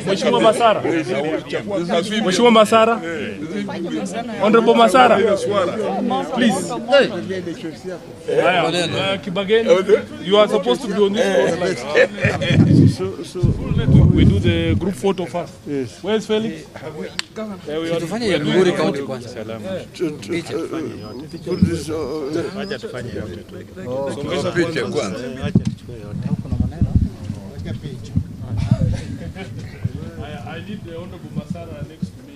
Mheshimiwa Masara. Mheshimiwa Masara. Honorable Masara. Please. Kibageni, you are supposed to be on this so we do the group photo first. Yes. Where's Felix? There we are. Migori County kwanza. Wacha tufanye yote tu. Songesha picha kwanza. Wacha tuchukue yote. I need the Honorable Masara next to me.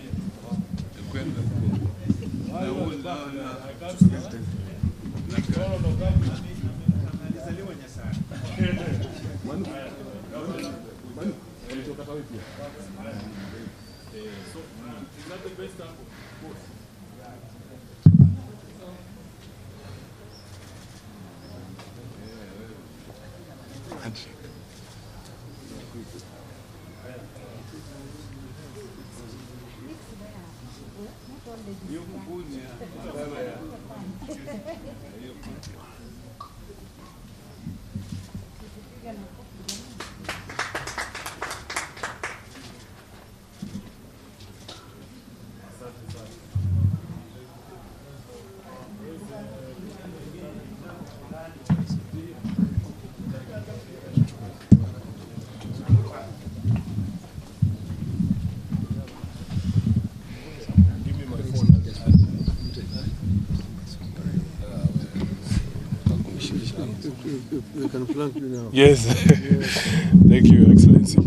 We can flank you now. Yes. Thank you, Your Excellency.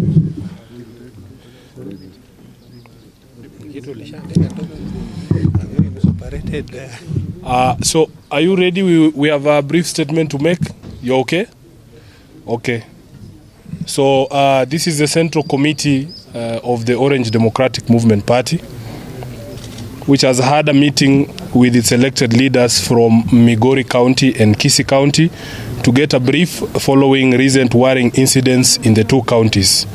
So, are you ready? We have a brief statement to make. You okay? Okay. So, this is the Central Committee of the Orange Democratic Movement Party, which has had a meeting with its elected leaders from Migori County and Kisii County to get a brief following recent worrying incidents in the two counties.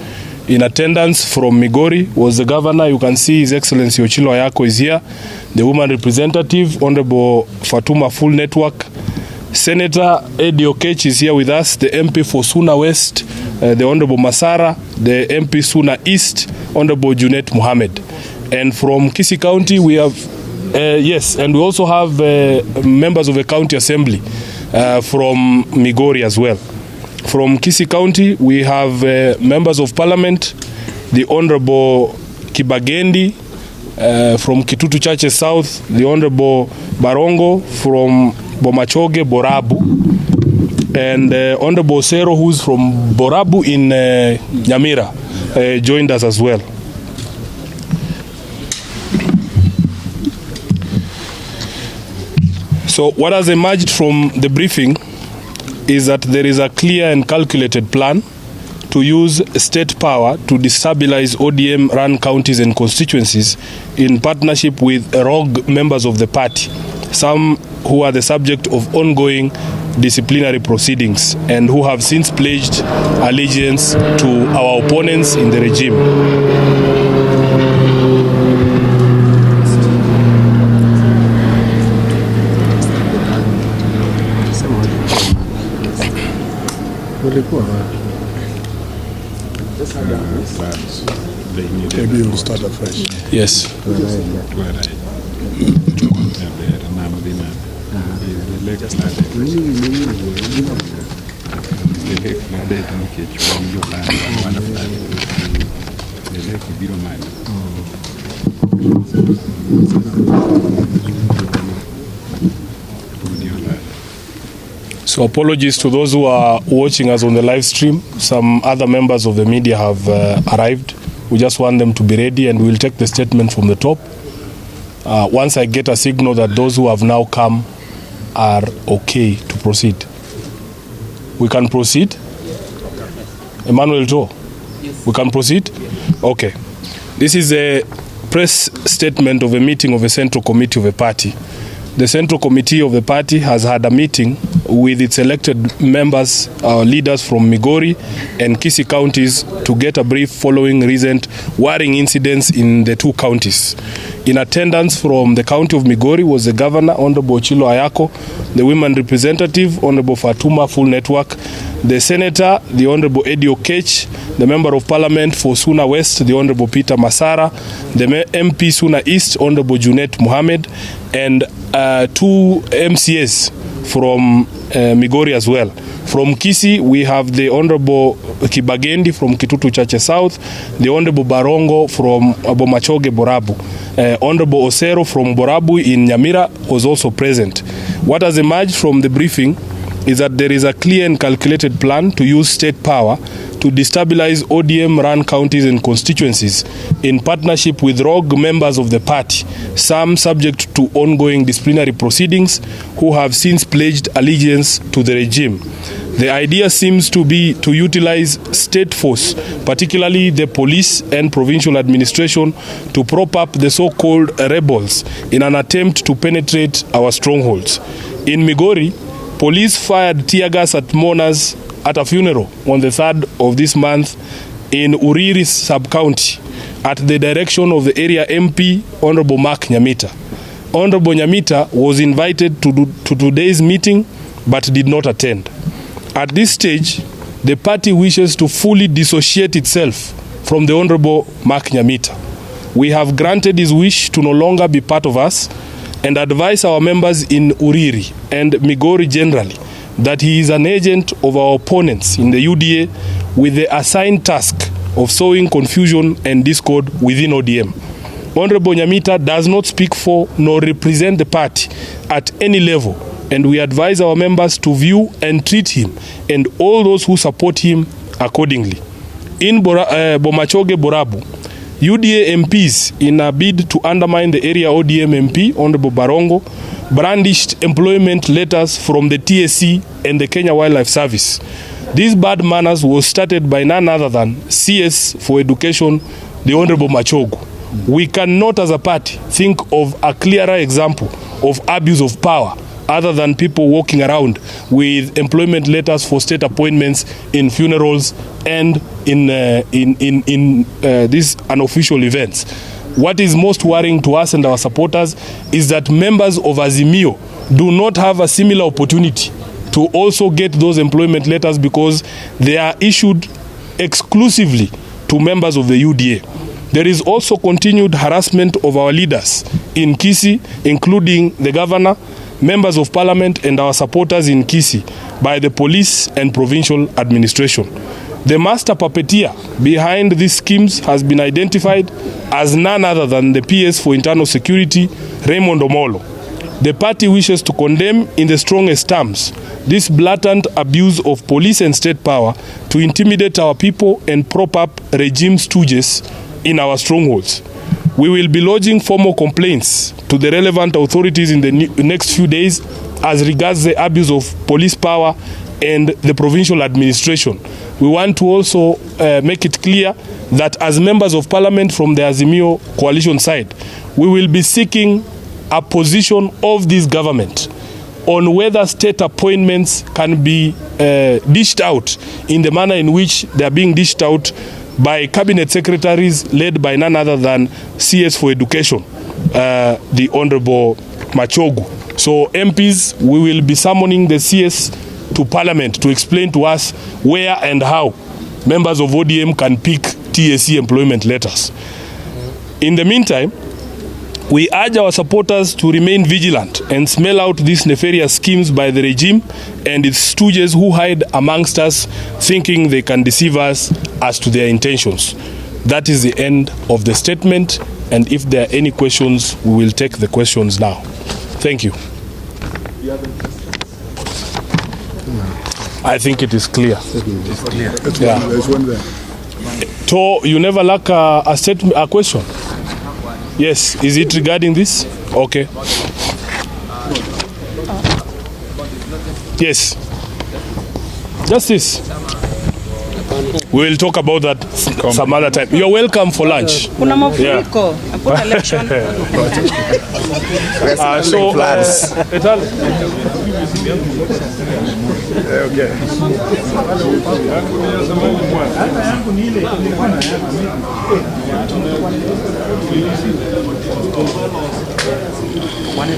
In attendance from Migori was the governor. You can see His Excellency Ochilo Ayako is here, the woman representative, Honorable Fatuma Full Network, Senator Eddie Okech is here with us, the MP for Suna West, the Honorable Masara, the MP Suna East, Honorable Junet Mohammed. And from Kisii County we have, yes, and we also have members of the county assembly from Migori as well. From Kisii County we have members of parliament, the Honorable Kibagendi from Kitutu Churches South, the Honorable Barongo from Bomachoge, Borabu, and Honorable Sero, who's from Borabu in Nyamira, joined us as well. So what has emerged from the briefing is that there is a clear and calculated plan to use state power to destabilize ODM-run counties and constituencies in partnership with rogue members of the party, some who are the subject of ongoing disciplinary proceedings and who have since pledged allegiance to our opponents in the regime. Maybe you'll start afresh. Yes. So apologies to those who are watching us on the live stream. Some other members of the media have arrived. We just want them to be ready and we'll take the statement from the top. Once I get a signal that those who have now come are okay to proceed. We can proceed? Emmanuel Joe? Yes. We can proceed? Yes. Okay. This is a press statement of a meeting of a Central Committee of a party. The Central Committee of the party has had a meeting with its elected members, leaders from Migori and Kisii counties to get a brief following recent worrying incidents in the two counties. In attendance from the County of Migori was the Governor, Honorable Chilo Ayako, the Women Representative, Honorable Fatuma Full Network, the Senator, the Honorable Eddie Okech, the Member of Parliament for Suna West, the Honorable Peter Masara, the MP Suna East, Honorable Junet Mohammed, and 2 MCAs from Migori as well. From Kisii, we have the Honorable Kibagendi from Kitutu Chache South, the Honorable Barongo from Machogu Borabu. Honorable Osero from Borabu in Nyamira was also present. What has emerged from the briefing is that there is a clear and calculated plan to use state power to destabilize ODM-run counties and constituencies in partnership with rogue members of the party, some subject to ongoing disciplinary proceedings, who have since pledged allegiance to the regime. The idea seems to be to utilize state force, particularly the police and provincial administration, to prop up the so-called rebels in an attempt to penetrate our strongholds. In Migori, police fired tear gas at mourners at a funeral on the 3rd of this month in Uriri sub-county at the direction of the area MP, Honorable Mark Nyamita. Honorable Nyamita was invited to today's meeting but did not attend. At this stage, the party wishes to fully dissociate itself from the Honorable Mark Nyamita. We have granted his wish to no longer be part of us and advise our members in Uriri and Migori generally that he is an agent of our opponents in the UDA with the assigned task of sowing confusion and discord within ODM. Honorable Nyamita does not speak for nor represent the party at any level, and we advise our members to view and treat him and all those who support him accordingly. In Machogu Borabu, UDA MPs, in a bid to undermine the area ODM MP, Honorable Barongo, brandished employment letters from the TSC and the Kenya Wildlife Service. These bad manners was started by none other than CS for Education, the Honorable Machogu. We cannot as a party think of a clearer example of abuse of power other than people walking around with employment letters for state appointments in funerals and in these unofficial events. What is most worrying to us and our supporters is that members of Azimio do not have a similar opportunity to also get those employment letters because they are issued exclusively to members of the UDA. There is also continued harassment of our leaders in Kisii, including the governor, members of parliament, and our supporters in Kisii by the police and provincial administration. The master puppeteer behind these schemes has been identified as none other than the PS for Internal Security, Raymond Omollo. The party wishes to condemn in the strongest terms this blatant abuse of police and state power to intimidate our people and prop up regime stooges in our strongholds. We will be lodging formal complaints to the relevant authorities in the next few days as regards the abuse of police power and the provincial administration. We want to also make it clear that as members of parliament from the Azimio coalition side, we will be seeking a position of this government on whether state appointments can be dished out in the manner in which they are being dished out by cabinet secretaries led by none other than CS for Education, the Honorable Machogu. So MPs, we will be summoning the CS to Parliament to explain to us where and how members of ODM can pick TSC employment letters. In the meantime, we urge our supporters to remain vigilant and smell out these nefarious schemes by the regime and its stooges who hide amongst us, thinking they can deceive us as to their intentions. That is the end of the statement, and if there are any questions, we will take the questions now. Thank you. I think it is clear. It's clear. Yeah. There's one there. So you never lack a statement, a question? Yes. Is it regarding this? Okay. Yes. Just this. We will talk about that some other time. You're welcome for lunch. Kuna mafuriko. Hakuna election. So, One